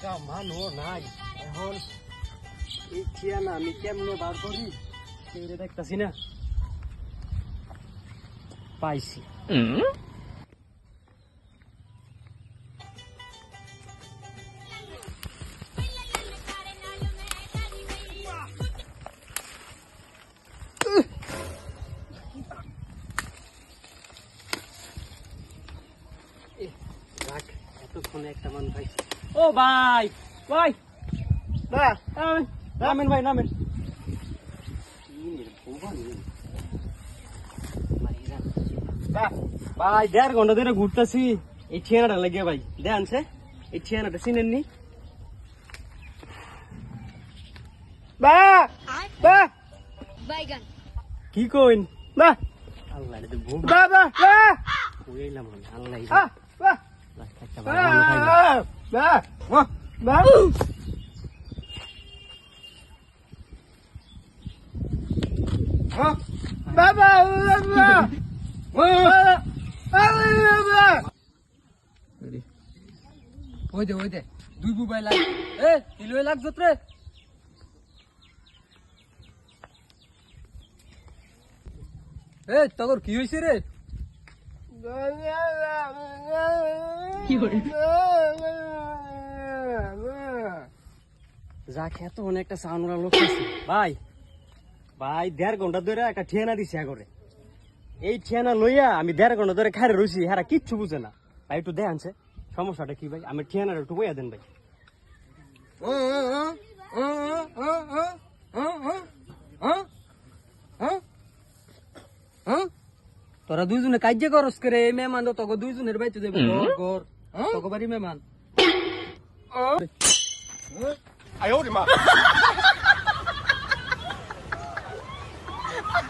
একটা মানুষ নাই এখন এই ঠিয়ানা আমি কেমনে বার করি সেটা দেখতেছি না। পাইছি। এতক্ষণে একটা মানুষ পাইছি। ও ভাই ভাই নামেন ভাই নামেন। ভাই 1.5 ঘন্টা ধরে ঘুরতেছি এই ঠিয়ানাটা লাগিয়ে ভাই দেখানছে এই ঠিয়ানাটা চিনেননি? কি কইন আল্লাহ ওই দে দুই বুবাই লাগ এ তিলুই লাগ জত্রে এ তগর কি হইছে রে? যা খেত অনেকটা সাউন্ড লোক ভাই ভাই 1.5 ঘন্টা ধরে একটা ঠিয়ানা দিছে করে এই ঠিয়ানা লইয়া আমি 1.5 ঘন্টা ধরে খারে রইছি হারা কিচ্ছু বুঝে না ভাই একটু দেখানছে সমস্যাটা কি ভাই আমি ঠিয়ানাটা একটু বইয়া দেন ভাই। তোরা দুইজনে কাজ্য করস করে এই মেহমান তো তোকে দুইজনের বাইতে দেব ঘর তোকে বাড়ি মেহমান।